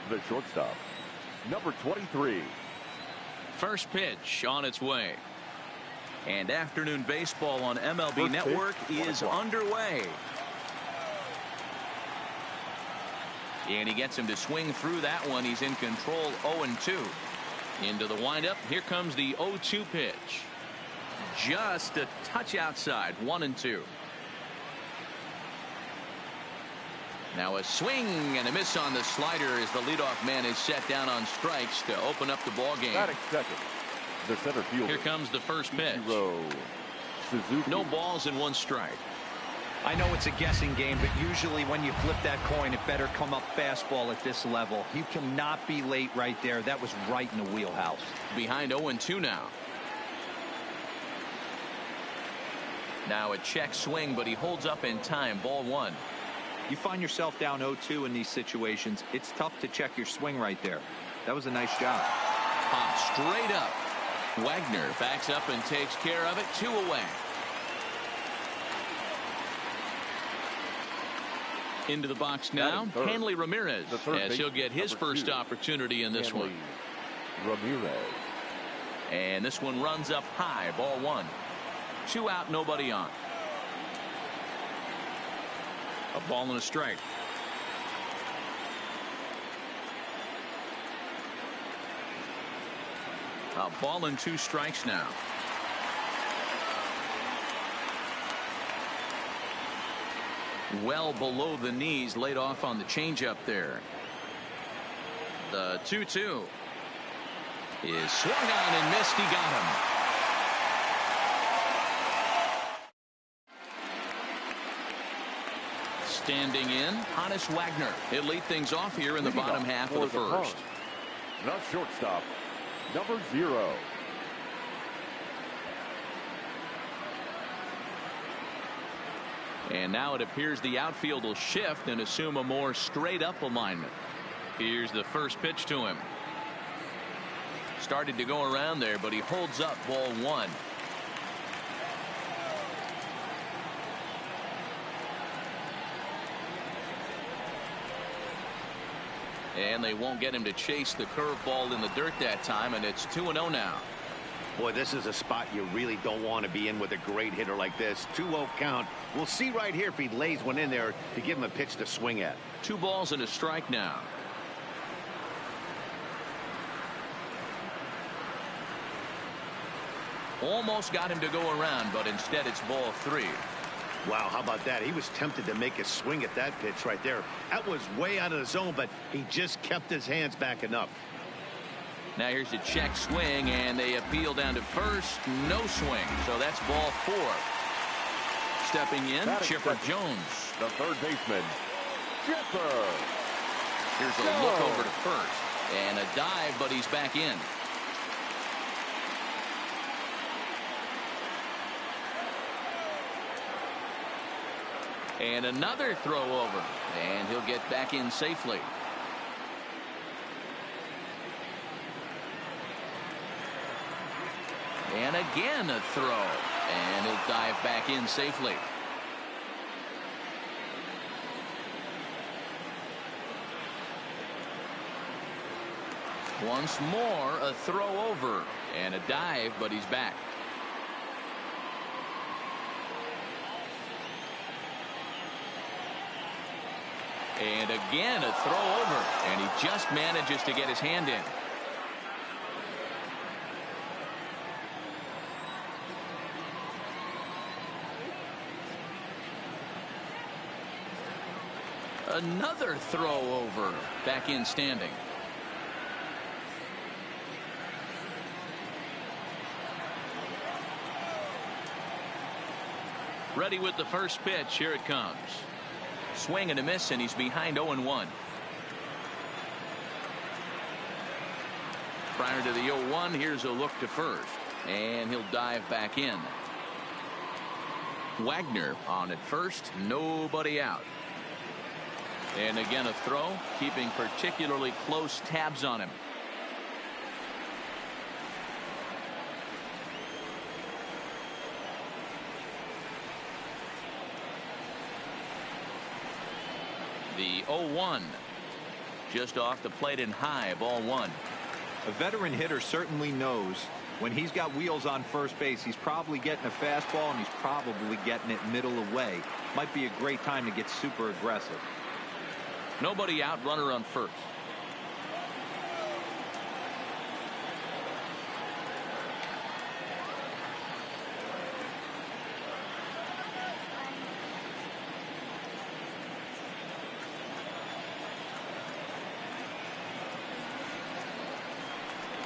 the shortstop, number 23. First pitch on its way. And afternoon baseball on MLB Network is underway. And he gets him to swing through that one. He's in control, 0-2. Into the windup. Here comes the 0-2 pitch. Just a touch outside, 1-2. Now a swing and a miss on the slider as the leadoff man is set down on strikes to open up the ball game. Batting second, the center fielder. Here comes the first pitch. Suzuki. No balls and 1 strike. I know it's a guessing game, but usually when you flip that coin, it better come up fastball at this level. You cannot be late right there. That was right in the wheelhouse. Behind 0-2 now. Now a check swing, but he holds up in time. Ball 1. You find yourself down 0-2 in these situations. It's tough to check your swing right there. That was a nice job. Pop straight up. Wagner backs up and takes care of it. 2 away. Into the box now, Hanley Ramirez, as he'll get his first opportunity in this one. Ramirez. And this one runs up high, ball 1. 2 out, nobody on. A ball and a strike. A ball and 2 strikes now. Well below the knees, laid off on the changeup there. The 2-2 is swung on and missed. He got him. Standing in, Hannes Wagner. He'll lead things off here in the bottom half of the first. The shortstop, number 0. And now it appears the outfield will shift and assume a more straight up alignment. Here's the first pitch to him. Started to go around there, but he holds up, ball 1. And they won't get him to chase the curveball in the dirt that time, and it's 2-0 now. Boy, this is a spot you really don't want to be in with a great hitter like this. 2-0 count. We'll see right here if he lays one in there to give him a pitch to swing at. 2 balls and a strike now. Almost got him to go around, but instead it's ball 3. Wow, how about that? He was tempted to make a swing at that pitch right there. That was way out of the zone, but he just kept his hands back enough. Now here's a check swing, and they appeal down to first. No swing, so that's ball 4. Stepping in, Chipper Jones. The third baseman, Chipper. Here's a look over to first. And a dive, but he's back in. And another throw over. And he'll get back in safely. And again a throw. And he'll dive back in safely. Once more a throw over. And a dive, but he's back. And again a throw over. And he just manages to get his hand in. Another throw over. Back in standing. Ready with the first pitch. Here it comes. Swing and a miss, and he's behind 0-1. Prior to the 0-1, here's a look to first. And he'll dive back in. Wagner on at first. Nobody out. And again a throw, keeping particularly close tabs on him. The 0-1. just off the plate and high, ball one. A veteran hitter certainly knows when he's got wheels on first base, he's probably getting a fastball and he's probably getting it middle away. Might be a great time to get super aggressive. Nobody out, runner on first.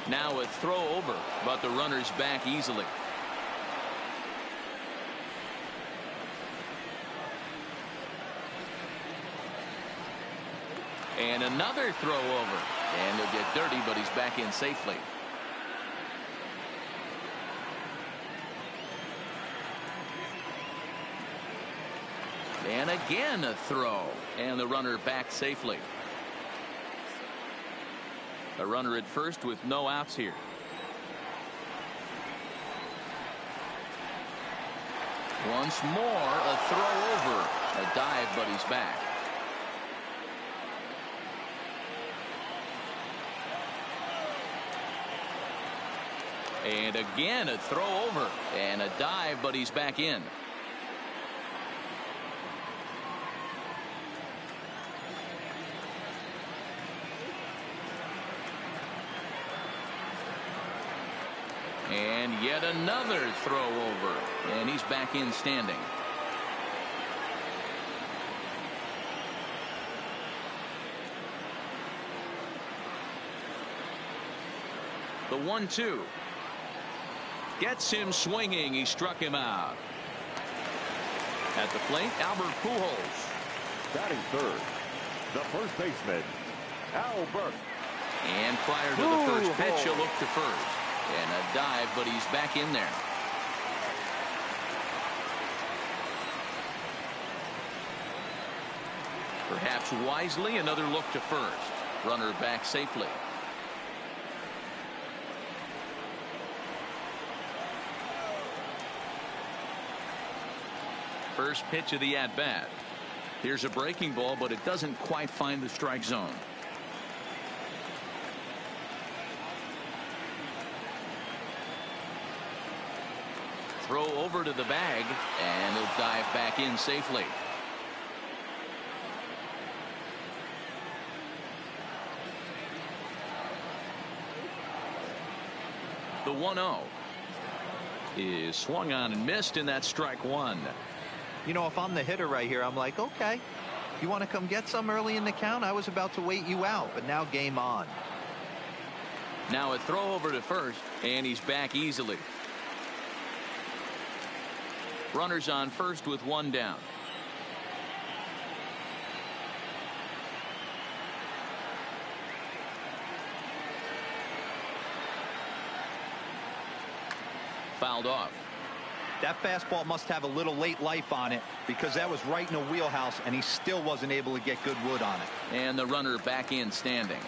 Now a throw over, but the runner's back easily. And another throw over. And he'll get dirty, but he's back in safely. And again a throw. And the runner back safely. A runner at first with no outs here. Once more a throw over. A dive, but he's back. And again a throw over and a dive, but he's back in. And yet another throw over, and he's back in standing. The 1-2 gets him swinging. He struck him out. At the plate, Albert Pujols. Batting third, the first baseman, Albert. And prior to the first pitch, he'll look to first. And a dive, but he's back in there. Perhaps wisely, another look to first. Runner back safely. First pitch of the at-bat. Here's a breaking ball, but it doesn't quite find the strike zone. Throw over to the bag, and he'll dive back in safely. The 1-0 is swung on and missed, and that's strike one. You know, if I'm the hitter right here, I'm like, okay, you want to come get some early in the count? I was about to wait you out, but now game on. Now a throw over to first, and he's back easily. Runners on first with one down. Fouled off. That fastball must have a little late life on it because that was right in the wheelhouse and he still wasn't able to get good wood on it. And the runner back in standing.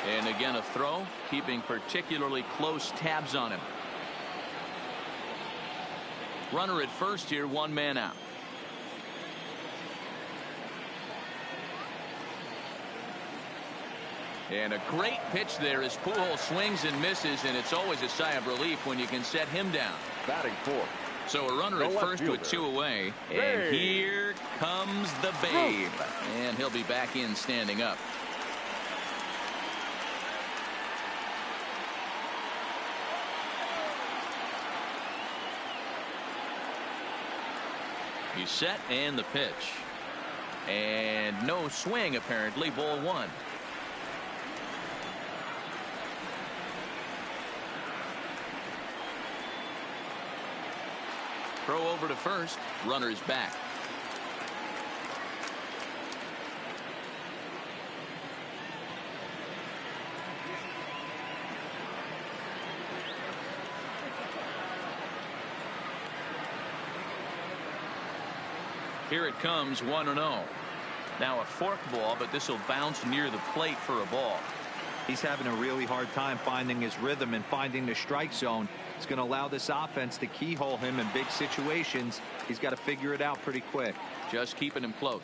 And again a throw, keeping particularly close tabs on him. Runner at first here, one man out. And a great pitch there as Pujols swings and misses, and it's always a sigh of relief when you can set him down. Batting fourth. So a runner at first with two away, and here comes the Babe, and he'll be back in standing up. He's set, and the pitch. And no swing, apparently. Ball one. Throw over to first. Runner's back. Here it comes, 1-0. Now a fork ball, but this will bounce near the plate for a ball. He's having a really hard time finding his rhythm and finding the strike zone. It's going to allow this offense to keyhole him in big situations. He's got to figure it out pretty quick. Just keeping him close.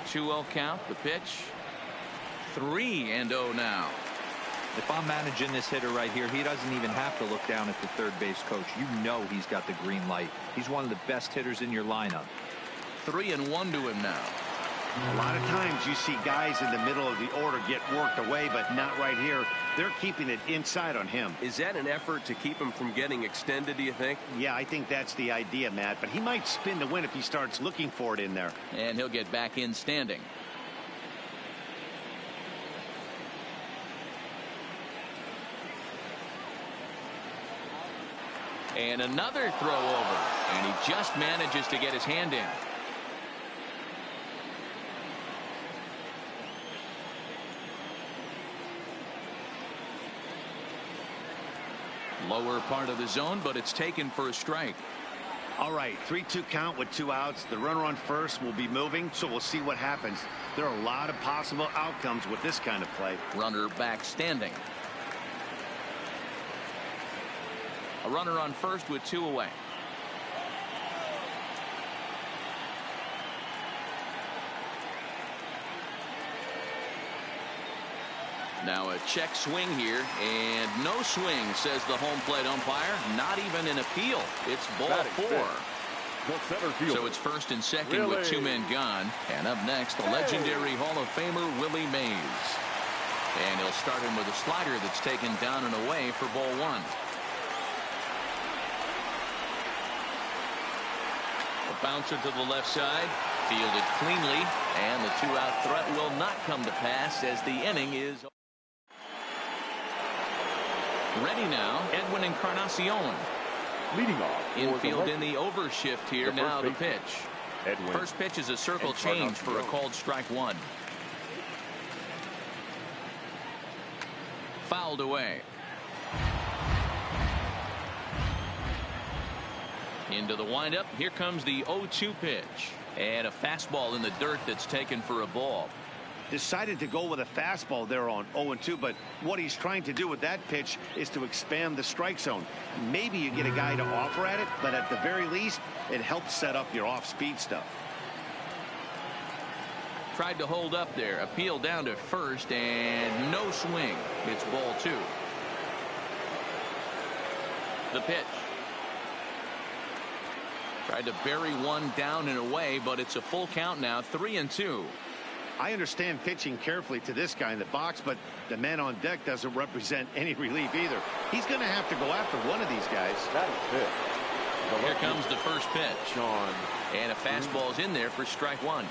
Two-0 count. The pitch. 3-0 now. If I'm managing this hitter right here, he doesn't even have to look down at the third base coach. You know he's got the green light. He's one of the best hitters in your lineup. 3-1 to him now. A lot of times you see guys in the middle of the order get worked away, but not right here. They're keeping it inside on him. Is that an effort to keep him from getting extended, do you think? Yeah, I think that's the idea, Matt. But he might spin to win if he starts looking for it in there. And he'll get back in standing. And another throw over. And he just manages to get his hand in. Lower part of the zone, but it's taken for a strike. All right, 3-2 count with 2 outs. The runner on first will be moving, so we'll see what happens. There are a lot of possible outcomes with this kind of play. Runner back standing. A runner on first with 2 away. Now a check swing here, and no swing, says the home plate umpire. Not even an appeal. It's ball 4. So it's first and second with 2 men gone. And up next, the legendary Hall of Famer Willie Mays. And he'll start him with a slider that's taken down and away for ball 1. The bouncer to the left side, fielded cleanly, and the 2-out threat will not come to pass as the inning is ready now. Edwin Encarnacion Leading off. infield in the overshift here. Now the pitch. Edwin. First pitch is a circle change for a called strike 1. Fouled away. Into the windup. Here comes the 0-2 pitch. And a fastball in the dirt that's taken for a ball. Decided to go with a fastball there on 0-2, but what he's trying to do with that pitch is to expand the strike zone. Maybe you get a guy to offer at it, but at the very least, it helps set up your off-speed stuff. Tried to hold up there. Appeal down to first, and no swing. It's ball 2. The pitch. Tried to bury one down and away, but it's a full count now. 3-2. I understand pitching carefully to this guy in the box, but the man on deck doesn't represent any relief either. He's going to have to go after one of these guys. That is it. Here comes the first pitch. And a fastball's in there for strike 1.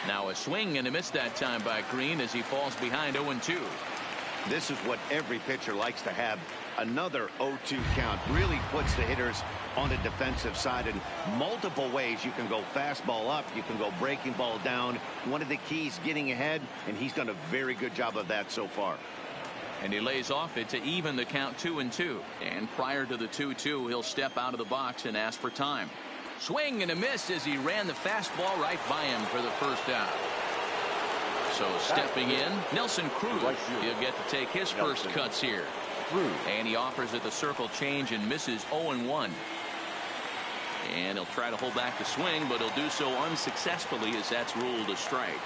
Now a swing and a miss that time by Green as he falls behind 0-2. This is what every pitcher likes to have. Another 0-2 count really puts the hitters on the defensive side in multiple ways. You can go fastball up, you can go breaking ball down. One of the keys, getting ahead, and he's done a very good job of that so far. And he lays off it to even the count 2-2. And prior to the 2-2, he'll step out of the box and ask for time. Swing and a miss as he ran the fastball right by him for the first out. So stepping in, Nelson Cruz. He'll get to take his first cuts here. And he offers it the circle change and misses 0-1. And he'll try to hold back the swing, but he'll do so unsuccessfully as that's ruled a strike.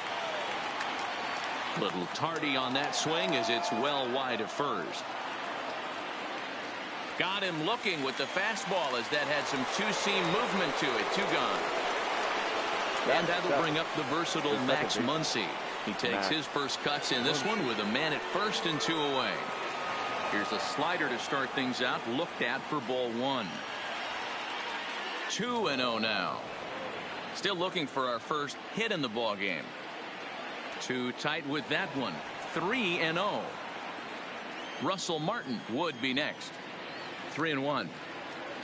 Little tardy on that swing as it's well wide of first. Got him looking with the fastball as that had some two-seam movement to it. 2 gone. And that'll bring up the versatile Max Muncy. He takes his first cuts in this one with a man at first and 2 away. Here's a slider to start things out, looked at for ball 1. 2-0 now. Still looking for our first hit in the ball game. Too tight with that one. 3-0. Russell Martin would be next. 3-1.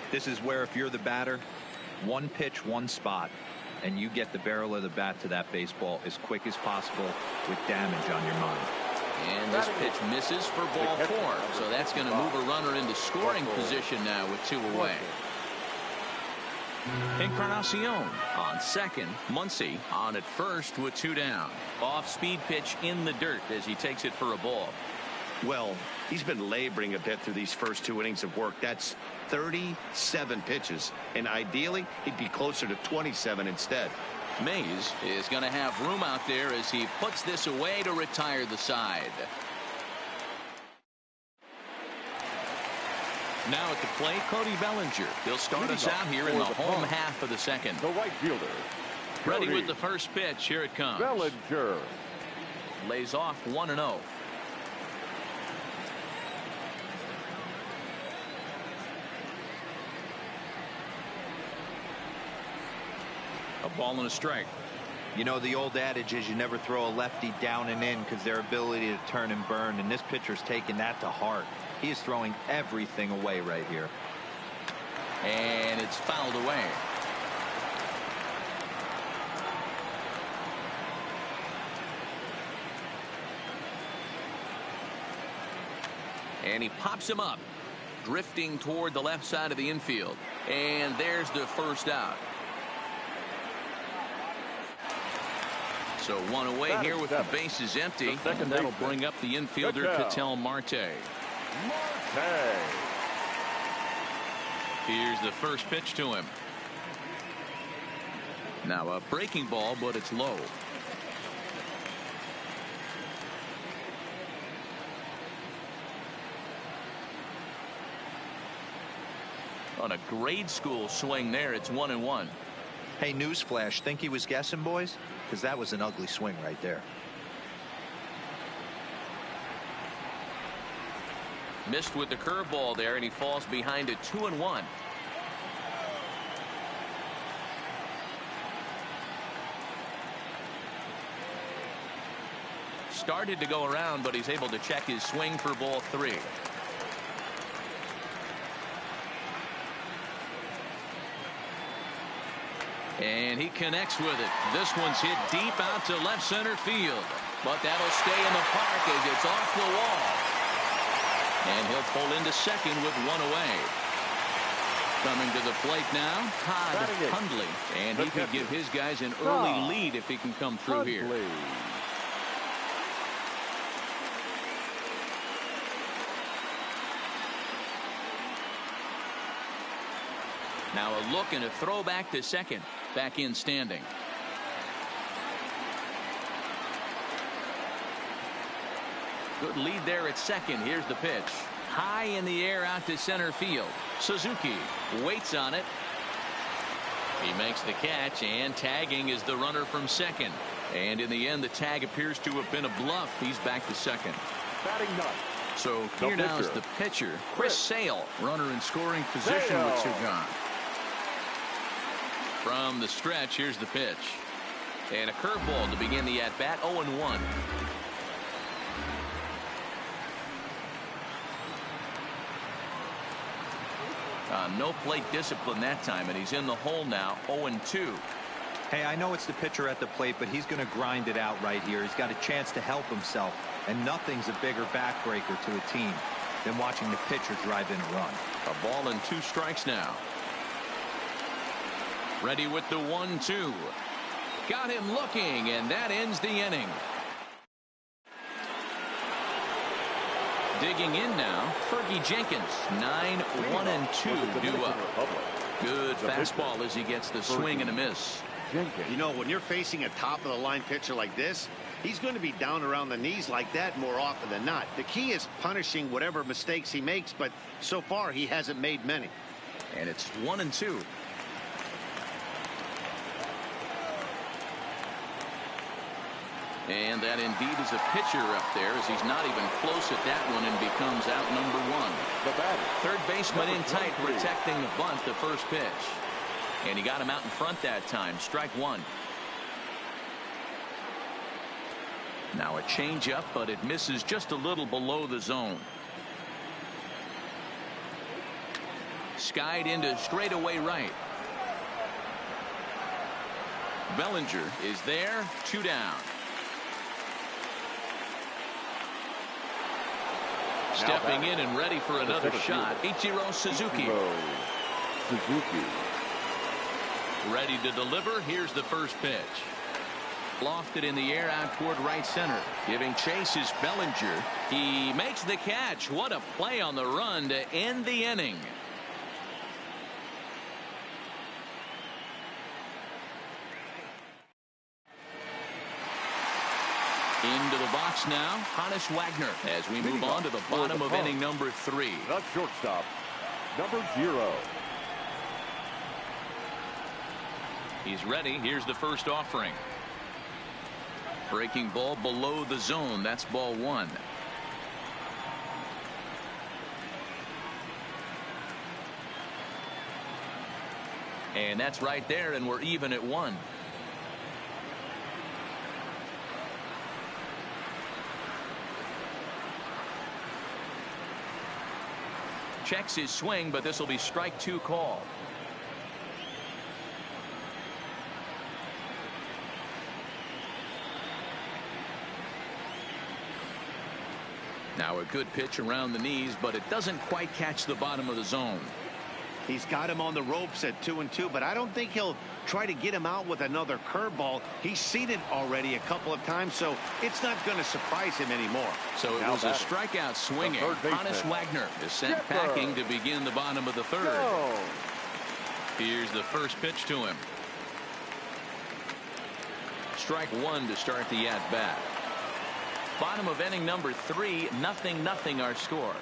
This is where if you're the batter, one pitch, one spot, and you get the barrel of the bat to that baseball as quick as possible with damage on your mind. And this pitch misses for ball 4. So that's going to move a runner into scoring position now with 2 away. Encarnacion on second. Muncy on at first with 2 down. Off-speed pitch in the dirt as he takes it for a ball. Well, he's been laboring a bit through these first 2 innings of work. That's 37 pitches, and ideally he'd be closer to 27 instead. Mays is going to have room out there as he puts this away to retire the side. Now at the plate, Cody Bellinger. He'll start us out here in the home half of the second. The right fielder. Ready with the first pitch. Here it comes. Bellinger. Lays off 1-0. A ball and a strike. You know, the old adage is you never throw a lefty down and in because their ability to turn and burn, and this pitcher's taking that to heart. He is throwing everything away right here. And it's fouled away. And he pops him up, drifting toward the left side of the infield. And there's the first out. So 1 away here with the bases empty. And that'll bring up the infielder, Ketel Marte. Here's the first pitch to him. Now a breaking ball, but it's low. On a grade school swing there, it's 1-1. Hey, newsflash, think he was guessing, boys? Because that was an ugly swing right there. Missed with the curveball there, and he falls behind it 2-1. Started to go around, but he's able to check his swing for ball 3. And he connects with it. This one's hit deep out to left center field. But that'll stay in the park as it's off the wall. And he'll pull into second with 1 away. Coming to the plate now, Todd Hundley. And he could give his guys an early lead if he can come through here. Now a look and a throw back to second. Back in standing. Good lead there at second. Here's the pitch. High in the air out to center field. Suzuki waits on it. He makes the catch, and tagging is the runner from second. And in the end, the tag appears to have been a bluff. He's back to second. Batting ninth. So here now is the pitcher, Chris Sale, runner in scoring position with 2 gone. From the stretch, here's the pitch. And a curveball to begin the at-bat, 0-1. No plate discipline that time, and he's in the hole now, 0-2. Hey, I know it's the pitcher at the plate, but he's going to grind it out right here. He's got a chance to help himself, and nothing's a bigger backbreaker to a team than watching the pitcher drive in a run. A ball and 2 strikes now. Ready with the 1-2. Got him looking, and that ends the inning. Digging in now, Fergie Jenkins. 9-1-2 due up. Good fastball as he gets the swing and a miss. You know, when you're facing a top-of-the-line pitcher like this, he's going to be down around the knees like that more often than not. The key is punishing whatever mistakes he makes, but so far he hasn't made many. And it's 1-2. And that indeed is a pitcher up there, as he's not even close at that one and becomes out number 1. Third baseman in tight, protecting the bunt, the first pitch. And he got him out in front that time. Strike 1. Now a changeup, but it misses just a little below the zone. Skied into straightaway right. Bellinger is there, 2 down. Stepping in and ready for another shot, Ichiro Suzuki. Ready to deliver. Here's the first pitch. Lofted in the air out toward right center. Giving chase is Bellinger. He makes the catch. What a play on the run to end the inning. Into the box now, Hannes Wagner, as we move on to the bottom of inning number 3. The shortstop, number 0. He's ready. Here's the first offering. Breaking ball below the zone. That's ball 1. And that's right there, and we're even at 1. Checks his swing, but this will be strike 2 call. Now a good pitch around the knees, but it doesn't quite catch the bottom of the zone. He's got him on the ropes at 2-2, but I don't think he'll try to get him out with another curveball. He's seen it already a couple of times, so it's not going to surprise him anymore. So it was a strikeout swinging. Hannes Wagner is sent packing to begin the bottom of the 3rd. Here's the first pitch to him. Strike 1 to start the at-bat. Bottom of inning number 3, 0-0 our score.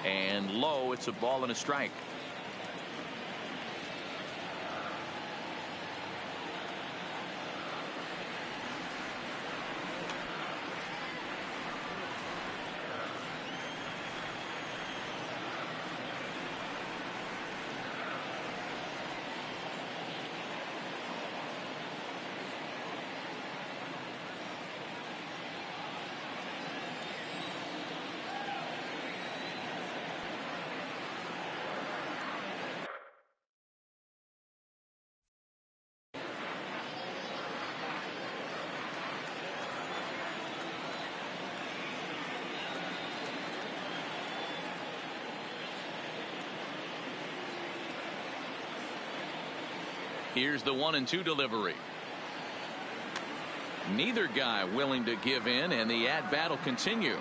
And low, it's a ball and a strike. Here's the 1-2 delivery. Neither guy willing to give in, and the at-bat will continue.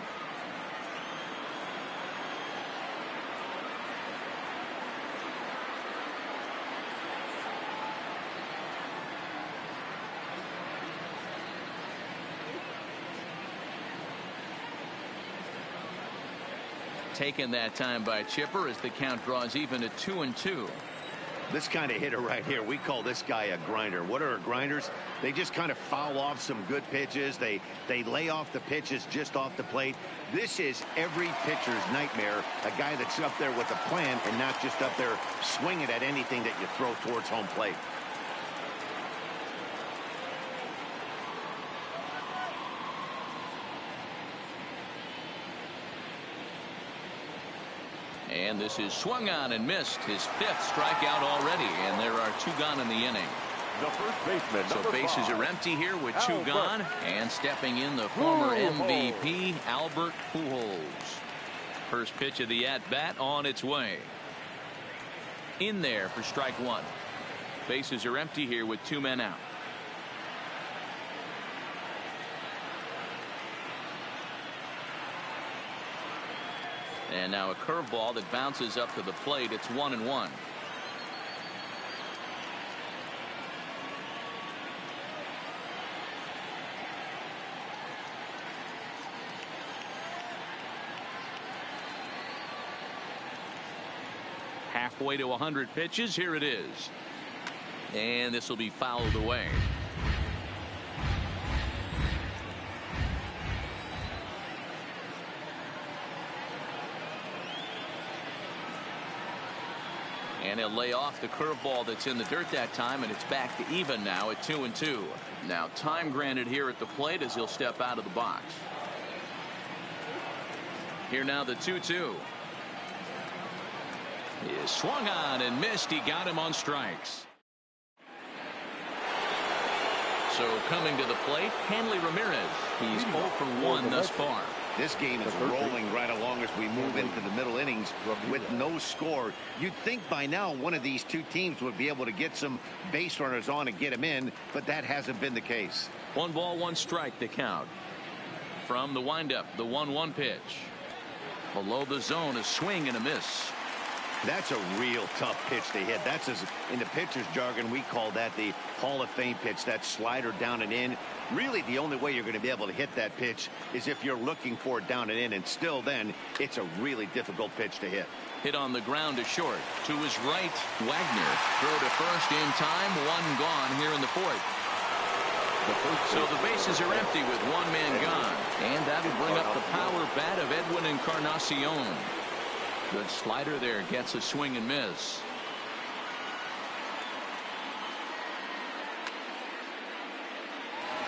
Taken that time by Chipper as the count draws even at 2-2. This kind of hitter right here, we call this guy a grinder. What are grinders? They just kind of foul off some good pitches. They lay off the pitches just off the plate. This is every pitcher's nightmare, a guy that's up there with a plan and not just up there swinging at anything that you throw towards home plate. And this is swung on and missed, his 5th strikeout already, and there are 2 gone in the inning. The first baseman, so bases are empty here with 2 gone, and stepping in the former MVP Albert Pujols. First pitch of the at-bat on its way. In there for strike 1. Bases are empty here with 2 men out. And now a curveball that bounces up to the plate. It's 1-1. Halfway to 100 pitches. Here it is. And this will be fouled away. And he'll lay off the curveball that's in the dirt that time, and it's back to even now at 2-2. Now time granted here at the plate as he'll step out of the box. Here now the 2-2. He is swung on and missed. He got him on strikes. So coming to the plate, Hanley Ramirez. He's 0 for 1 thus far. This game is rolling right along as we move into the middle innings with no score. You'd think by now one of these two teams would be able to get some base runners on and get them in, but that hasn't been the case. 1 ball, 1 strike to count. From the windup, the 1-1 pitch. Below the zone, a swing and a miss. That's a real tough pitch to hit. That's, in the pitcher's jargon, we call that the Hall of Fame pitch, that slider down and in. Really, the only way you're going to be able to hit that pitch is if you're looking for it down and in, and still then, it's a really difficult pitch to hit. Hit on the ground to short. To his right, Wagner. Throw to first in time. 1 gone here in the 4th. So the bases are empty with 1 man gone. And that'll bring up the power bat of Edwin Encarnacion. Good slider there, gets a swing and miss.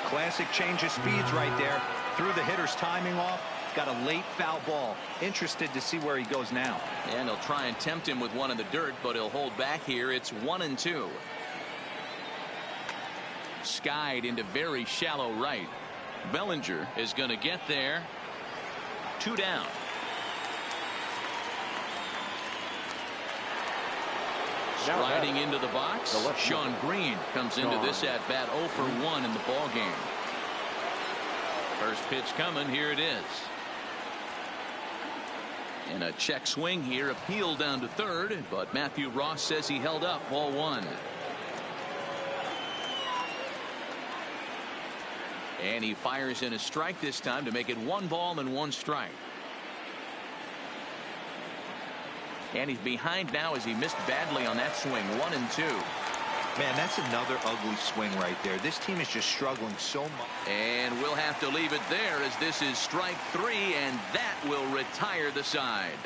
Classic change of speeds right there. Threw the hitter's timing off. Got a late foul ball. Interested to see where he goes now. And he'll try and tempt him with one in the dirt, but he'll hold back here. It's 1-2. Skied into very shallow right. Bellinger is going to get there. 2 down. Striding into the box, Sean Green comes into this at bat 0 for 1 in the ball game. First pitch coming, here it is. And a check swing here, appeal down to third, but Matthew Ross says he held up, ball 1. And he fires in a strike this time to make it 1 ball and 1 strike. And he's behind now as he missed badly on that swing. 1-2. Man, that's another ugly swing right there. This team is just struggling so much. And we'll have to leave it there as this is strike 3, and that will retire the side.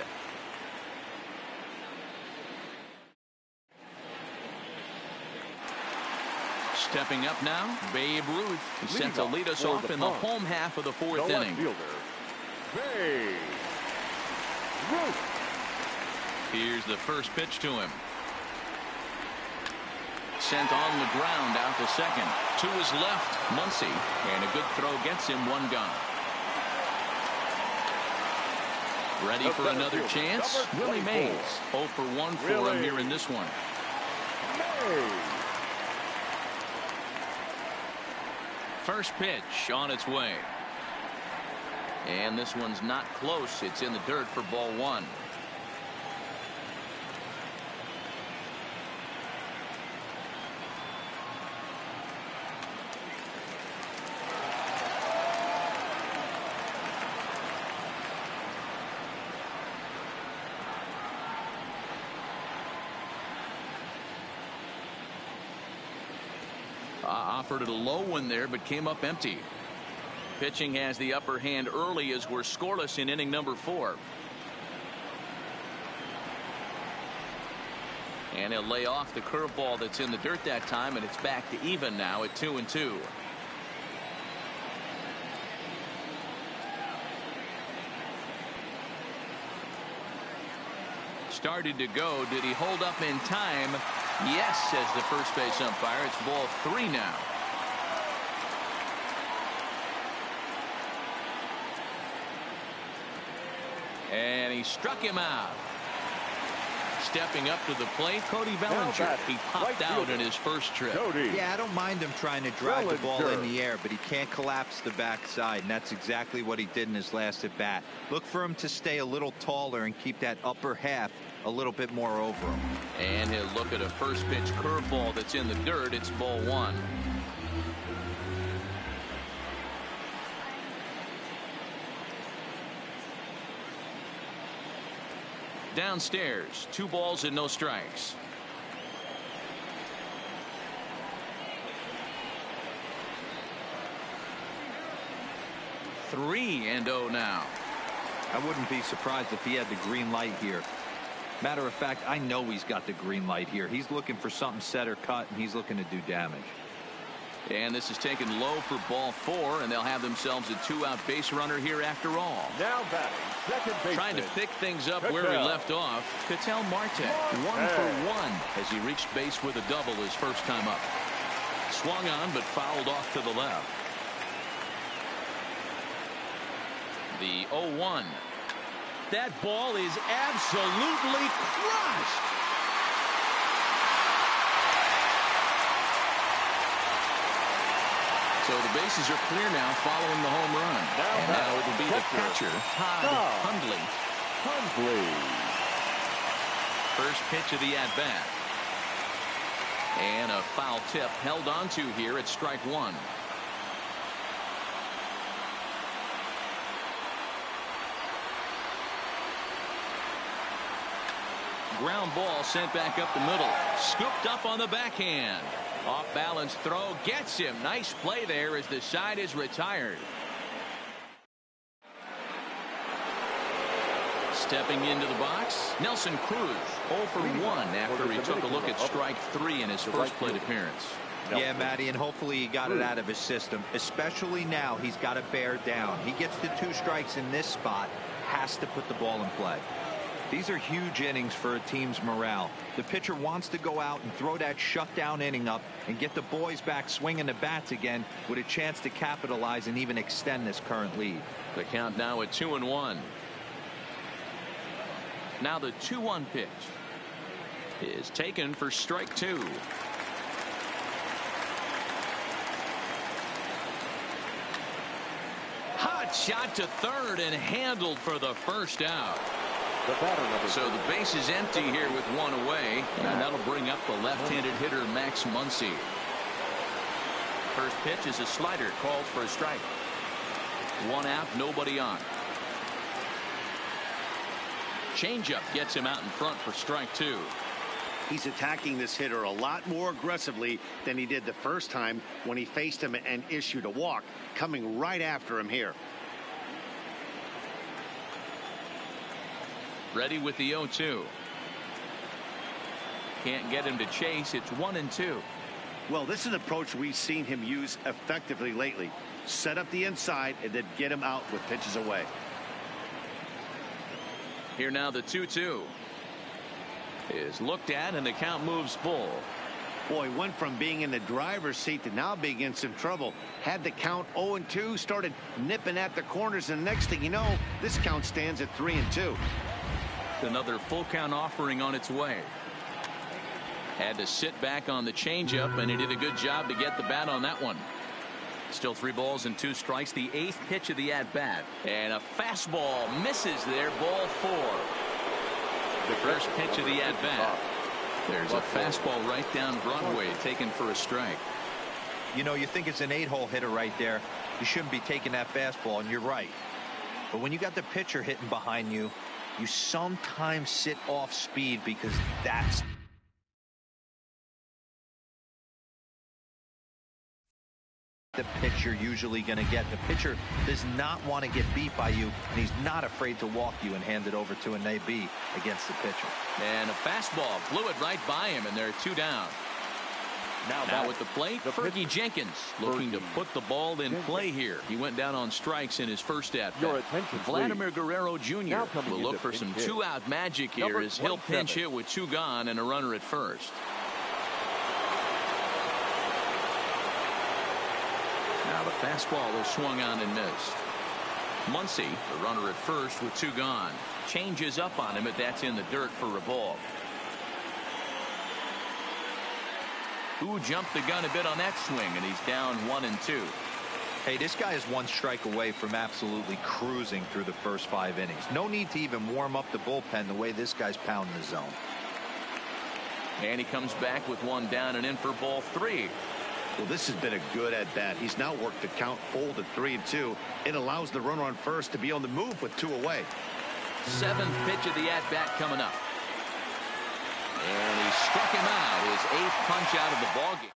Stepping up now, Babe Ruth. He's sent to lead us off in the home half of the 4th inning. Babe Ruth. Here's the first pitch to him. Sent on the ground out to second. To his left, Muncy. And a good throw gets him 1 gone. Ready for another chance? Willie Mays. 0 for 1 for him here in this one. First pitch on its way. And this one's not close. It's in the dirt for ball 1. Offered it a low one there, but came up empty. Pitching has the upper hand early as we're scoreless in inning number 4. And he'll lay off the curveball that's in the dirt that time, and it's back to even now at 2-2. Started to go. Did he hold up in time? Yes, says the first base umpire. It's ball 3 now. And he struck him out. Stepping up to the plate, Cody Bellinger. He popped out in his first trip. Yeah, I don't mind him trying to drive the ball in the air, but he can't collapse the backside, and that's exactly what he did in his last at bat. Look for him to stay a little taller and keep that upper half a little bit more over him. And he'll look at a first pitch curveball that's in the dirt. It's ball 1. Downstairs, 2 balls and no strikes. Three and 0 now. I wouldn't be surprised if he had the green light here. Matter of fact, I know he's got the green light here. He's looking for something set or cut, and he's looking to do damage. And this is taken low for ball 4, and they'll have themselves a 2-out base runner here after all. Now batting, second baseman. Trying to pick things up where he left off. Ketel Marte, 1 for 1 as he reached base with a double his first time up. Swung on, but fouled off to the left. The 0-1. That ball is absolutely crushed. So the bases are clear now following the home run. And now it will be the catcher, Todd Hundley. First pitch of the at-bat. And a foul tip held onto here at strike one. Ground ball sent back up the middle. Scooped up on the backhand. Off balance throw gets him. Nice play there as the side is retired. Stepping into the box, Nelson Cruz 0 for 1 after he took a look at strike 3 in his first plate appearance. Yeah, Matty, and hopefully he got it out of his system. Especially now, he's got to bear down. He gets the 2 strikes in this spot, has to put the ball in play. These are huge innings for a team's morale. The pitcher wants to go out and throw that shutdown inning up and get the boys back swinging the bats again with a chance to capitalize and even extend this current lead. The count now at 2-1. Now the 2-1 pitch is taken for strike 2. Hot shot to third and handled for the first out. So the base is empty here with 1 away, and that'll bring up the left-handed hitter Max Muncy. First pitch is a slider called for a strike. 1 out, nobody on. Changeup gets him out in front for strike 2. He's attacking this hitter a lot more aggressively than he did the first time when he faced him and issued a walk, coming right after him here. Ready with the 0-2. Can't get him to chase. It's 1-2. Well, this is an approach we've seen him use effectively lately. Set up the inside and then get him out with pitches away. Here now the 2-2 is looked at, and the count moves full. Boy, went from being in the driver's seat to now being in some trouble. Had the count 0-2, started nipping at the corners, and the next thing you know, this count stands at 3-2. Another full count offering on its way. Had to sit back on the changeup, and he did a good job to get the bat on that one. Still 3 balls and 2 strikes. The 8th pitch of the at-bat, and a fastball misses there. Ball 4. The first pitch of the at-bat. There's a fastball right down Broadway, taken for a strike. You know, you think it's an 8-hole hitter right there. You shouldn't be taking that fastball, and you're right. But when you got the pitcher hitting behind you, you sometimes sit off speed because that's the pitcher usually going to get. The pitcher does not want to get beat by you, and he's not afraid to walk you and hand it over to an AB against the pitcher. And a fastball blew it right by him, and they're 2 down. Now at the plate, Fergie Jenkins looking to put the ball in play here. He went down on strikes in his first at-bat. Vladimir Guerrero Jr. will look for some 2-out magic here as he'll pinch hit with 2 gone and a runner at first. Now the fastball is swung on and missed. Muncy, the runner at first with 2 gone. Changes up on him, but that's in the dirt for a ball. Who jumped the gun a bit on that swing, and he's down 1-2. Hey, this guy is 1 strike away from absolutely cruising through the first 5 innings. No need to even warm up the bullpen the way this guy's pounding the zone. And he comes back with 1 down and in for ball 3. Well, this has been a good at-bat. He's now worked the count full to 3-2. It allows the runner on first to be on the move with 2 away. 7th pitch of the at-bat coming up. And he struck him out, his 8th punch out of the ballgame.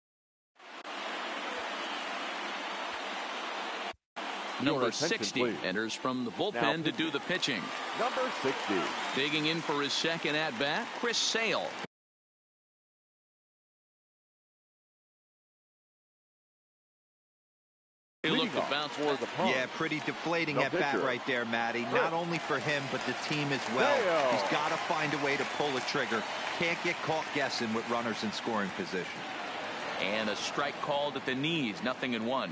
Number 60 enters from the bullpen to do the pitching. Number 60. Digging in for his second at-bat, Chris Sale. He looked to bounce for the pump. Yeah, pretty deflating at bat right there, Matty. Not only for him, but the team as well. He's got to find a way to pull the trigger. Can't get caught guessing with runners in scoring position. And a strike called at the knees. 0-1.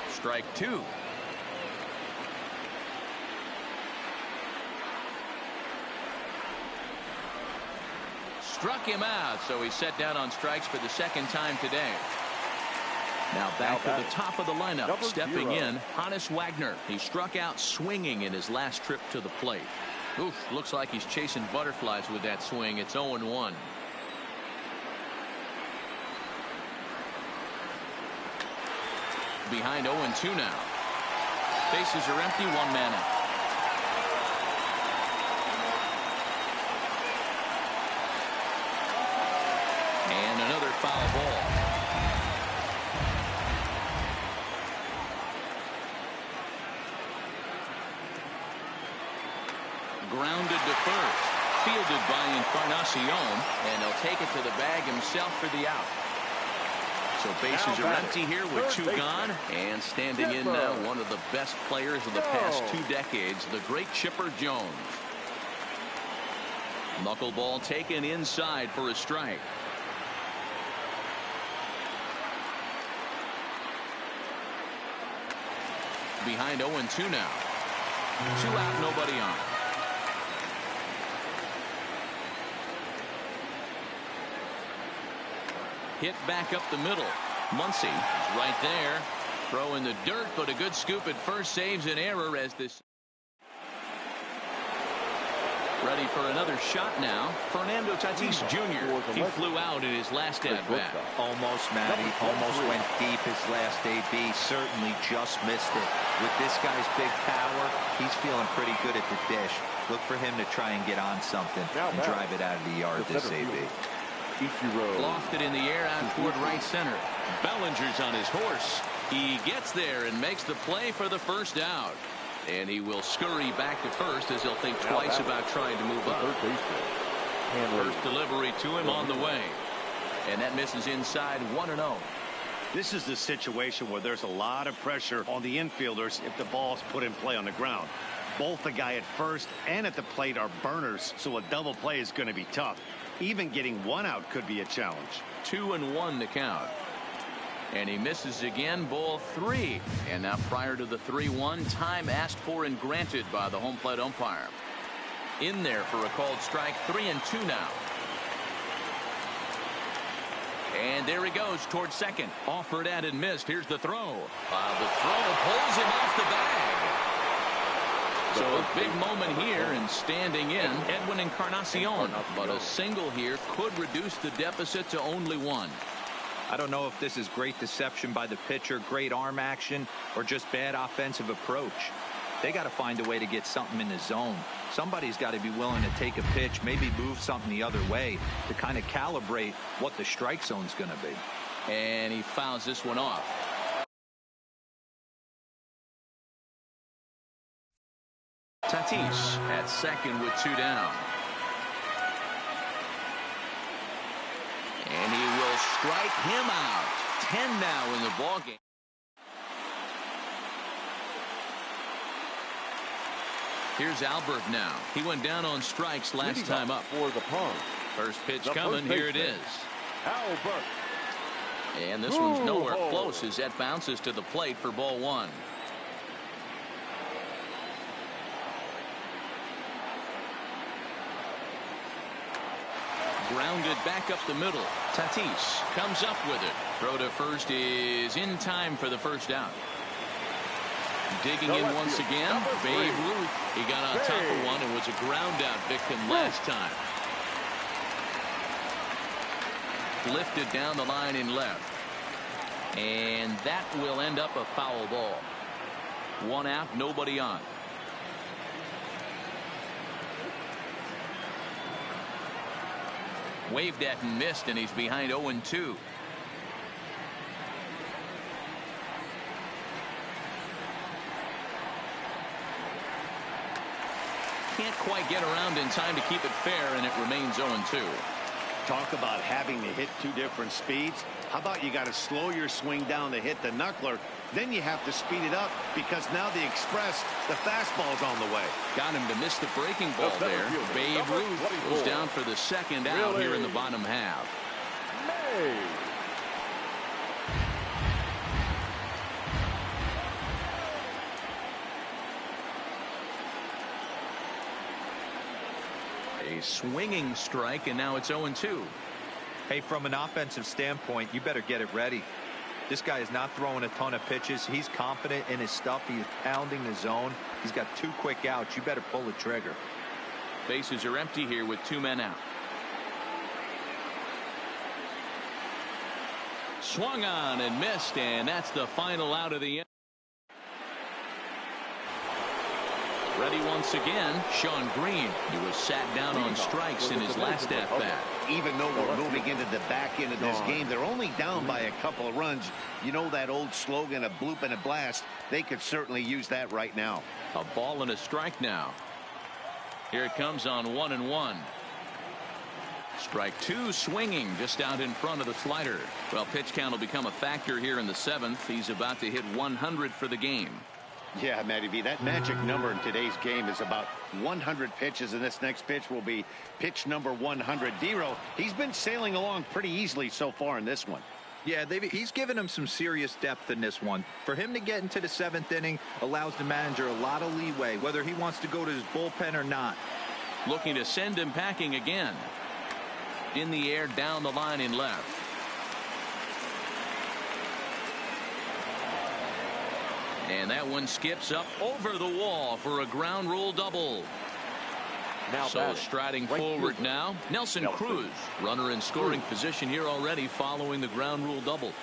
Strike 2. Struck him out, so he's set down on strikes for the second time today. Now back to the top of the lineup. Stepping in, Hannes Wagner. He struck out swinging in his last trip to the plate. Oof, looks like he's chasing butterflies with that swing. It's 0-1. Behind 0-2 now. Bases are empty, 1 man out. And another foul ball. Grounded to first. Fielded by Encarnacion. And he'll take it to the bag himself for the out. So bases are empty here with 2 gone. And standing in now, one of the best players of the past 2 decades, the great Chipper Jones. Knuckleball taken inside for a strike. Behind 0-2 now. 2 out, nobody on. Hit back up the middle. Muncy is right there. Throw in the dirt, but a good scoop at first saves an error as this. Ready for another shot now. Fernando Tatis Jr. He flew out in his last at-bat. Almost, Matty. Almost went deep his last AB. Certainly just missed it. With this guy's big power, he's feeling pretty good at the dish. Look for him to try and get on something and drive it out of the yard this AB. Lofted in the air out toward right center. Bellinger's on his horse. He gets there and makes the play for the first out. And he will scurry back to first as he'll think twice about trying to move up. First delivery to him on the way. And that misses inside. 1-0. This is the situation where there's a lot of pressure on the infielders if the ball's put in play on the ground. Both the guy at first and at the plate are burners, so a double play is going to be tough. Even getting 1 out could be a challenge. 2-1 to count. And he misses again. Ball 3. And now prior to the 3-1, time asked for and granted by the home plate umpire. In there for a called strike. 3-2 now. And there he goes towards second. Offered at and missed. Here's the throw. The throw pulls him off the bag. So a big moment here, and standing in, Edwin Encarnacion. But a single here could reduce the deficit to only 1. I don't know if this is great deception by the pitcher, great arm action, or just bad offensive approach. They got to find a way to get something in the zone. Somebody's got to be willing to take a pitch, maybe move something the other way to kind of calibrate what the strike zone's going to be. And he fouls this one off. Tatis at second with 2 down. And he will strike him out. 10 now in the ballgame. Here's Albert now. He went down on strikes last time up. For the pond. First pitch coming. Here it is. Albert. And this one's nowhere close as that bounces to the plate for ball 1. Grounded back up the middle. Tatis comes up with it. Throw to first is in time for the first out. Digging in once again, Babe Ruth. He got on top of one and was a ground out victim last time. Lifted down the line in left. And that will end up a foul ball. 1 out, nobody on. Waved at and missed, and he's behind 0-2. Can't quite get around in time to keep it fair, and it remains 0-2. Talk about having to hit two different speeds. How about you got to slow your swing down to hit the knuckler, then you have to speed it up because now the express, the fastball's on the way. Got him to miss the breaking ball there. Babe Ruth goes down for the second out here in the bottom half. A swinging strike, and now it's 0-2. Hey, from an offensive standpoint, you better get it ready. This guy is not throwing a ton of pitches. He's confident in his stuff. He's pounding the zone. He's got 2 quick outs. You better pull the trigger. Bases are empty here with 2 men out. Swung on and missed, and that's the final out of the inning. Ready once again, Sean Green. He was sat down on strikes in his last at-bat. Even though we're moving into the back end of this game, they're only down by a couple of runs. You know that old slogan, a bloop and a blast. They could certainly use that right now. A ball and a strike now. Here it comes on 1-1. Strike 2 swinging just out in front of the slider. Well, pitch count will become a factor here in the 7th. He's about to hit 100 for the game. Yeah, Matty V, that magic number in today's game is about 100 pitches, and this next pitch will be pitch number 100. Dero, he's been sailing along pretty easily so far in this one. Yeah, he's given him some serious depth in this one. For him to get into the 7th inning allows the manager a lot of leeway, whether he wants to go to his bullpen or not. Looking to send him packing again. In the air, down the line in left. And that one skips up over the wall for a ground rule double. So striding forward now, Nelson Cruz. Runner in scoring position here already following the ground rule double.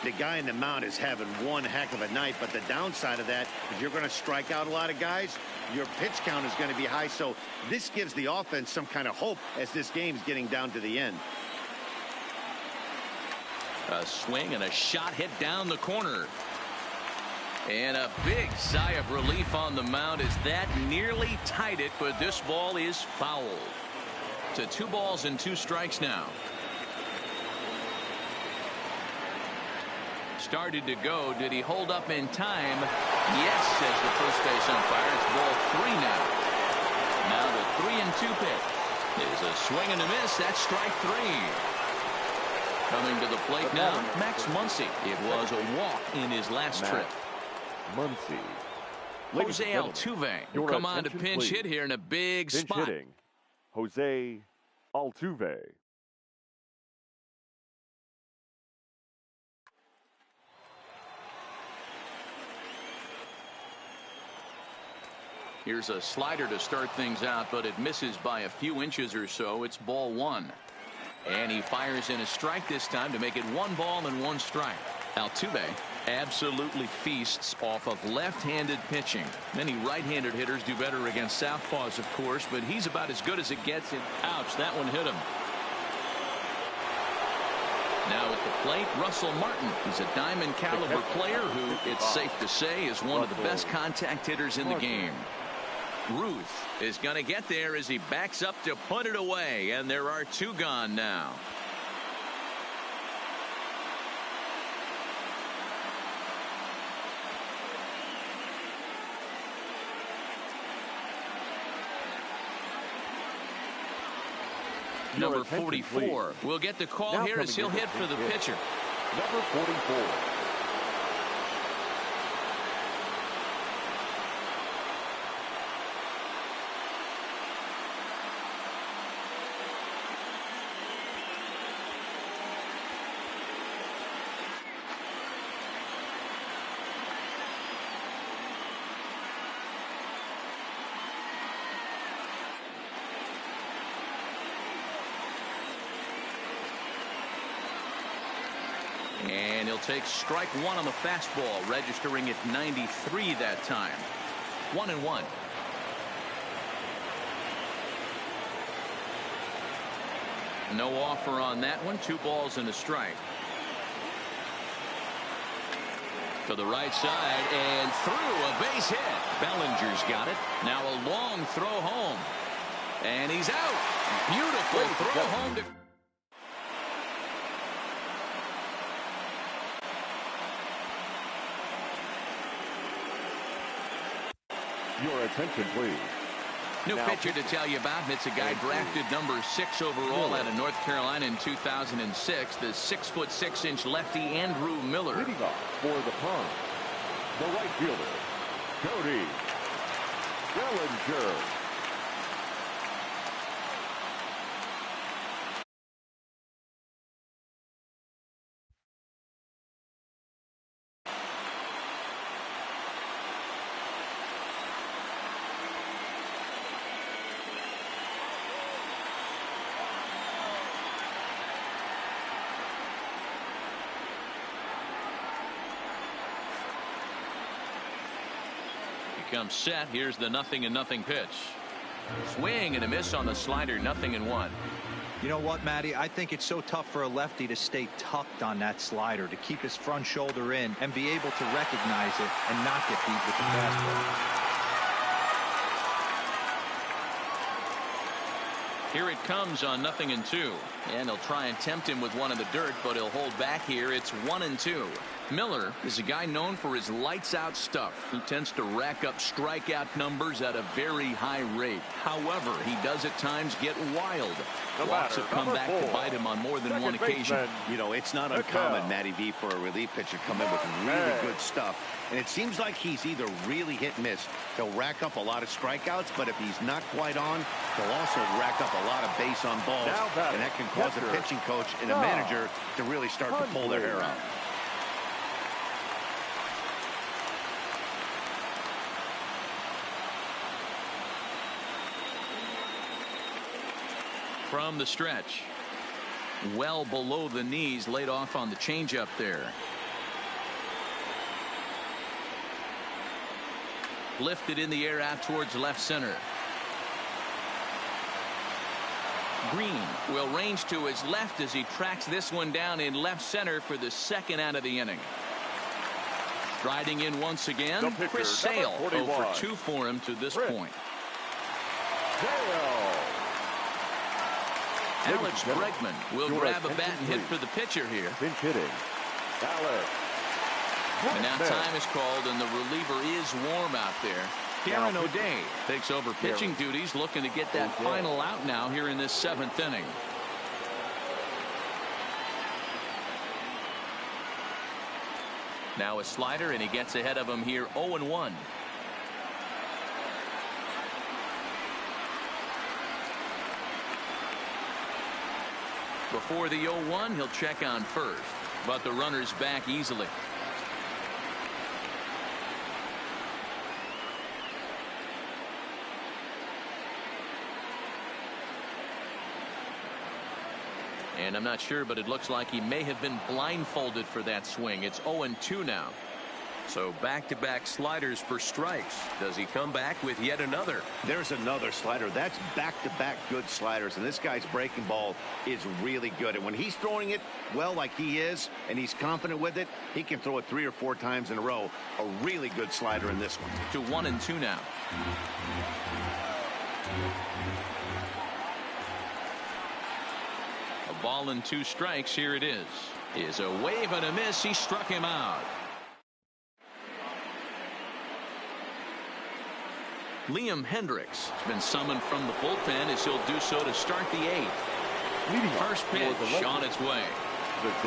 The guy in the mound is having one heck of a night, but the downside of that, if you're going to strike out a lot of guys, your pitch count is going to be high. So this gives the offense some kind of hope as this game's getting down to the end. A swing and a shot hit down the corner. And a big sigh of relief on the mound as that nearly tied it, but this ball is fouled. To 2 balls and 2 strikes now. Started to go. Did he hold up in time? Yes, says the first base umpire. It's ball 3 now. Now the 3-2 pitch is a swing and a miss. That's strike 3. Coming to the plate now, Max Muncy. It was a walk in his last trip. Muncy. Jose Altuve will come on to pinch hit here in a big spot. Hitting, Jose Altuve. Here's a slider to start things out, but it misses by a few inches or so. It's ball 1. And he fires in a strike this time to make it 1 ball and 1 strike. Altuve absolutely feasts off of left-handed pitching. Many right-handed hitters do better against southpaws, of course, but he's about as good as it gets. Ouch, that one hit him. Now at the plate, Russell Martin. He's a diamond caliber player who, it's safe to say, is one of the best contact hitters in the game. Ruth is going to get there as he backs up to put it away, and there are 2 gone now. Number 44 will get the call here as he'll hit for the pitcher. Number 44. And he'll take strike 1 on the fastball, registering at 93 that time. 1-1. No offer on that one. 2 balls and a strike. To the right side and through, a base hit. Bellinger's got it. Now a long throw home. And he's out. Beautiful throw home to Your attention, please. New Now pitcher to tell you about. It's a guy drafted number 6 overall out of North Carolina in 2006. The 6'6" lefty Andrew Miller. Leading off for the Pons, the right fielder, Cody Bellinger. Comes set. Here's the 0-0 pitch. Swing and a miss on the slider. 0-1. You know what, Matty? I think it's so tough for a lefty to stay tucked on that slider, to keep his front shoulder in and be able to recognize it and not get beat with the fastball. Here it comes on 0-2. And he'll try and tempt him with one in the dirt, but he'll hold back here. It's 1-2. Miller is a guy known for his lights-out stuff. He tends to rack up strikeout numbers at a very high rate. However, he does at times get wild. Walks have come back to bite him on more than one occasion. You know, it's not uncommon, Matty V, for a relief pitcher to come in with really good stuff. And it seems like he's either really hit and miss. He'll rack up a lot of strikeouts, but if he's not quite on, he'll also rack up a lot of base on balls. And that can cause a pitching coach and a manager to really start to pull their hair out. From the stretch, well below the knees, laid off on the changeup there. Lifted in the air out towards left center. Green will range to his left as he tracks this one down in left center for the second out of the inning. Striding in once again, Chris Sale. 0 for 2 for him to this point. Alex Bregman will grab a bat and hit for the pitcher here. Pinch hitting. Alex. And now time is called, and the reliever is warm out there. Kieran O'Day takes over pitching duties, looking to get that final out now here in this 7th inning. Now a slider, and he gets ahead of him here 0-1. Before the 0-1, he'll check on first, but the runner's back easily. And I'm not sure, but it looks like he may have been blindfolded for that swing. It's 0-2 now. So back-to-back sliders for strikes. Does he come back with yet another? There's another slider. That's back-to-back good sliders. And this guy's breaking ball is really good. And when he's throwing it well like he is, and he's confident with it, he can throw it 3 or 4 times in a row. A really good slider in this one. To 1-2 now. A ball and 2 strikes. Here it is. Is a wave and a miss. He struck him out. Liam Hendricks has been summoned from the bullpen as he'll do so to start the 8th. First pitch on its way.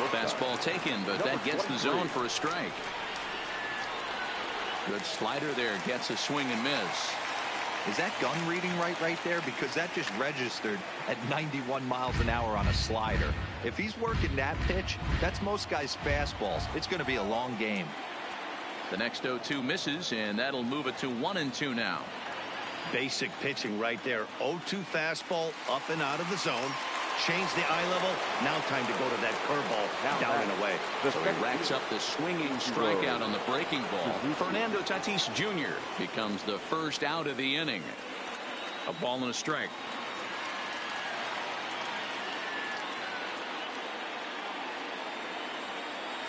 Fastball taken, but that gets the zone for a strike. Good slider there, gets a swing and miss. Is that gun reading right there? Because that just registered at 91 miles an hour on a slider. If he's working that pitch, that's most guys' fastballs. It's going to be a long game. The next 0-2 misses, and that'll move it to 1-2 now. Basic pitching right there. 0-2 fastball up and out of the zone. Change the eye level. Now time to go to that curveball down and away. So he racks up the swinging strikeout on the breaking ball. Fernando Tatis Jr. becomes the first out of the inning. A ball and a strike.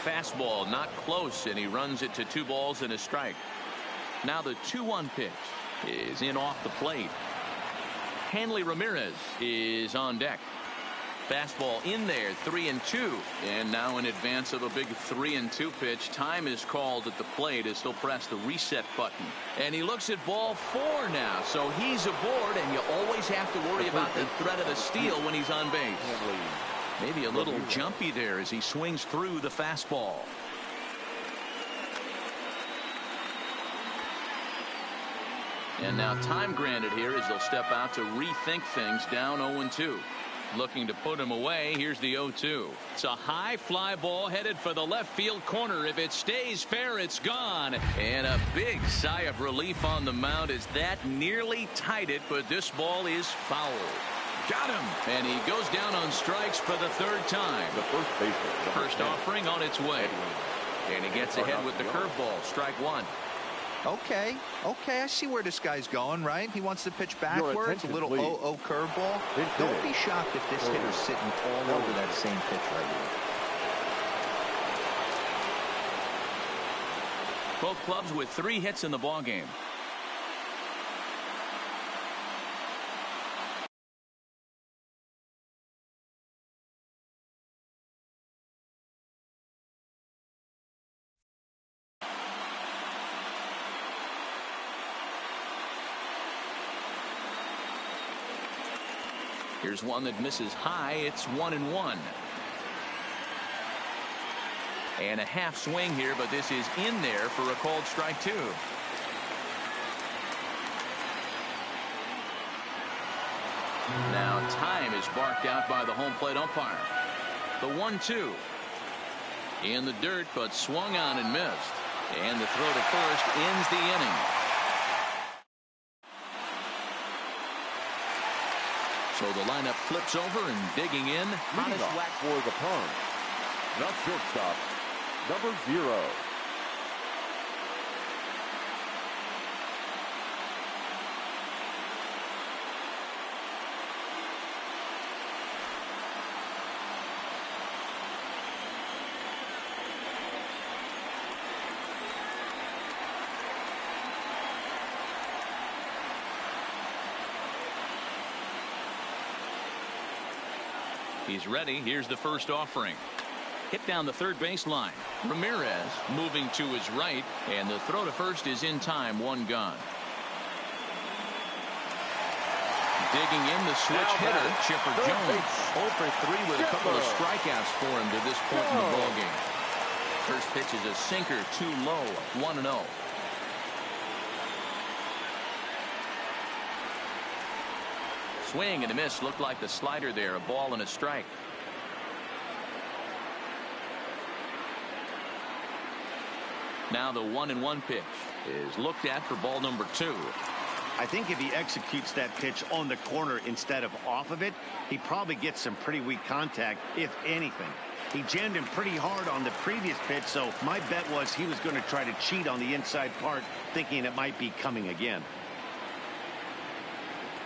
Fastball not close, and he runs it to 2 balls and a strike. Now the 2-1 pitch is in off the plate. Hanley Ramirez is on deck. Fastball in there, 3-2. And now in advance of a big 3-2 pitch, time is called at the plate as he'll press the reset button. And he looks at ball 4 now, so he's aboard, and you always have to worry about the threat of a steal when he's on base. Maybe a little jumpy there as he swings through the fastball. And now time granted here as they'll step out to rethink things, down 0-2. Looking to put him away. Here's the 0-2. It's a high fly ball headed for the left field corner. If it stays fair, it's gone. And a big sigh of relief on the mound as that nearly tied it, but this ball is foul. Got him. And he goes down on strikes for the 3rd time. The first baseman. First offering on its way. And he gets ahead with the curveball. Strike 1. Okay, I see where this guy's going, right? He wants to pitch backwards, a little 0-0 curveball. Don't be shocked if this hitter's sitting all over that same pitch right here. Both clubs with 3 hits in the ballgame. Here's one that misses high. It's 1-1. And a half swing here, but this is in there for a called strike 2. Now time is barked out by the home plate umpire. The 1-2 in the dirt, but swung on and missed. And the throw to first ends the inning. So the lineup flips over and digging in. Hottest whack for the pond. The shortstop, number 0. He's ready. Here's the first offering. Hit down the third baseline. Ramirez moving to his right, and the throw to first is in time. 1 gone. Digging in the switch hitter, Chipper Jones. 0 for 3 with a couple of strikeouts for him to this point in the ballgame. First pitch is a sinker, too low. 1-0. Swing and a miss. Looked like the slider there. A ball and a strike. Now the 1-1 pitch is looked at for ball number 2. I think if he executes that pitch on the corner instead of off of it, he probably gets some pretty weak contact, if anything. He jammed him pretty hard on the previous pitch, so my bet was he was going to try to cheat on the inside part, thinking it might be coming again.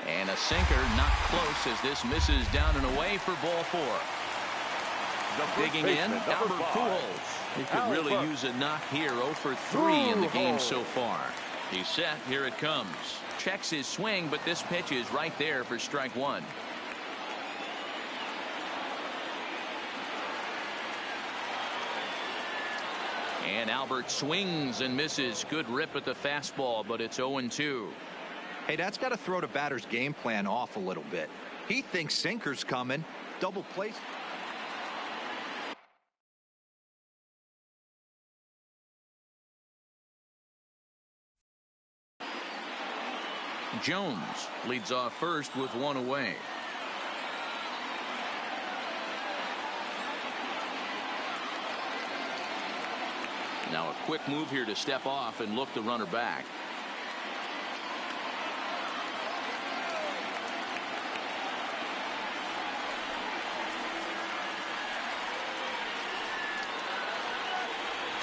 And a sinker, not close, as this misses down and away for ball 4. Digging in, Albert Pujols. He could really use a knock here. 0 for 3 in the game so far. He's set. Here it comes. Checks his swing, but this pitch is right there for strike 1. And Albert swings and misses. Good rip at the fastball, but it's 0-2. Hey, that's got to throw the batter's game plan off a little bit. He thinks sinker's coming. Double play. Jones leads off first with 1 away. Now a quick move here to step off and look the runner back.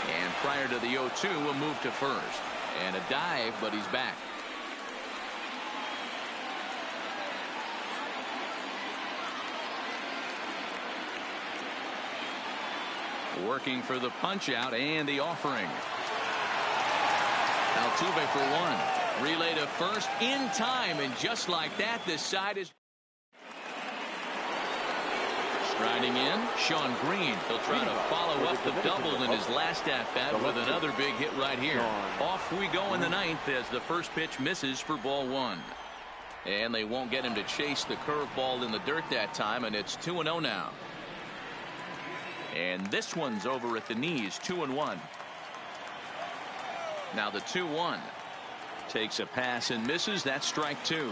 And prior to the 0-2, a move to first. And a dive, but he's back. Working for the punch out and the offering. Altuve for 1. Relay to first in time, and just like that, this side is. Riding in, Sean Green. He'll try to follow up the double in his last at-bat with another big hit right here. Off we go in the ninth as the first pitch misses for ball one. And they won't get him to chase the curveball in the dirt that time, and it's 2-0 now. And this one's over at the knees, 2-1. Now the 2-1. Takes a pass and misses. That's strike two.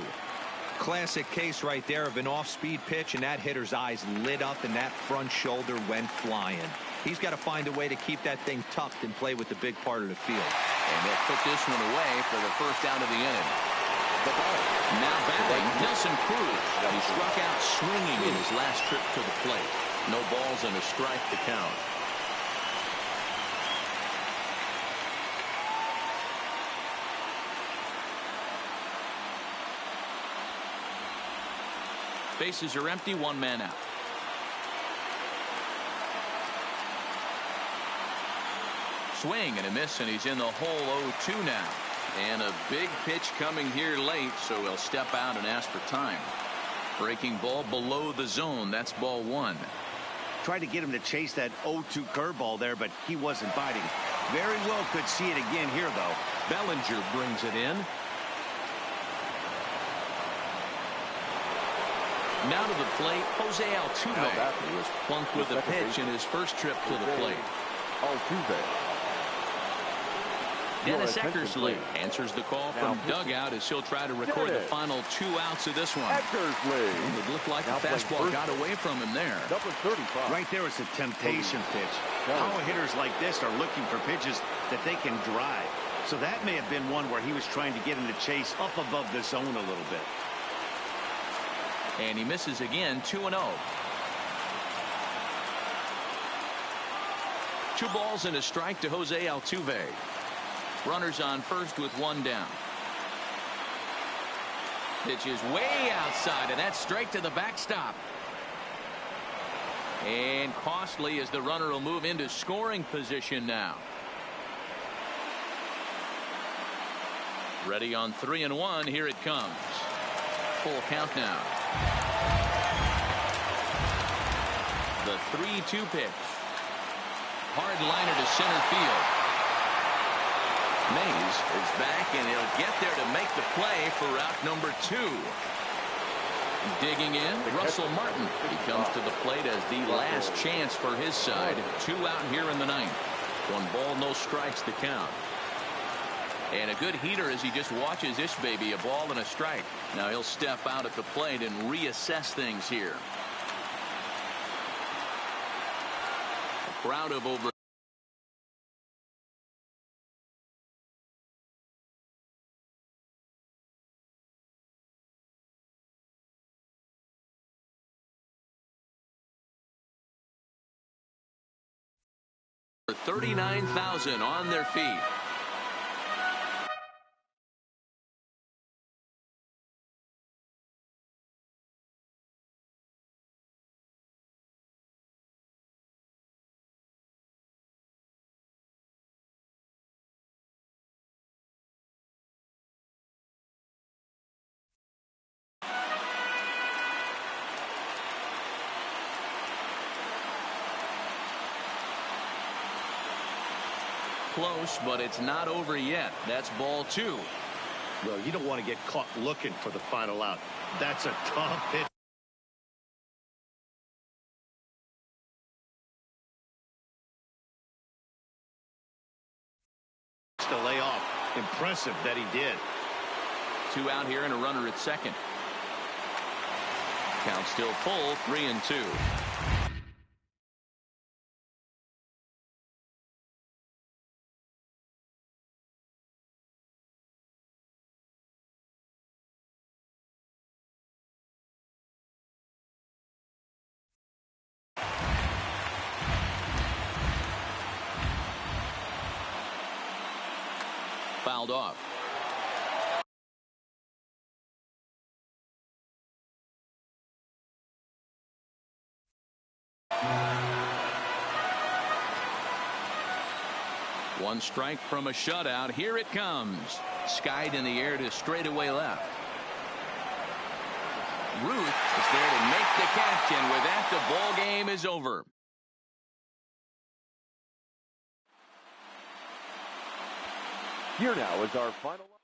Classic case right there of an off-speed pitch, and that hitter's eyes lit up and that front shoulder went flying. He's got to find a way to keep that thing tucked and play with the big part of the field. And they'll put this one away for the first out of the inning. Now batting, Nelson Cruz. He struck out swinging in his last trip to the plate. No balls and a strike to count. Bases are empty, one man out. Swing and a miss, and he's in the hole 0-2 now. And a big pitch coming here late, so he'll step out and ask for time. Breaking ball below the zone. That's ball one. Tried to get him to chase that 0-2 curveball there, but he wasn't biting. Very well could see it again here, though. Bellinger brings it in. Now to the plate, Jose Altuve. He was plunked with a pitch in his first trip to the plate. Altuve. Dennis Eckersley answers the call from dugout as he'll try to record the final 2 outs of this one. Eckersley. It looked like the fastball got away from him there. Number 35. Right there is a temptation pitch. Power hitters like this are looking for pitches that they can drive. So that may have been one where he was trying to get him to chase up above the zone a little bit. And he misses again, 2-0. 2 balls and a strike to Jose Altuve. Runners on first with 1 down. Pitch is way outside, and that's straight to the backstop. And costly as the runner will move into scoring position now. Ready on 3-1. Here it comes. Full count now. The 3-2 pitch. Hard liner to center field. Mays is back, and he'll get there to make the play for out number 2. Digging in, Russell Martin. He comes to the plate as the last chance for his side. 2 out here in the ninth. 1 ball, no strikes to count. And a good heater as he just watches this baby, a ball and a strike. Now he'll step out at the plate and reassess things here. A crowd of over for 39,000 on their feet. Close, but it's not over yet. That's ball 2. Well, you don't want to get caught looking for the final out. That's a tough hit. To lay off. Impressive that he did. 2 out here and a runner at second. Count still full, 3-2. Fouled off. One strike from a shutout. Here it comes. Skied in the air to straightaway left. Ruth is there to make the catch, and with that, the ball game is over. Here now is our final.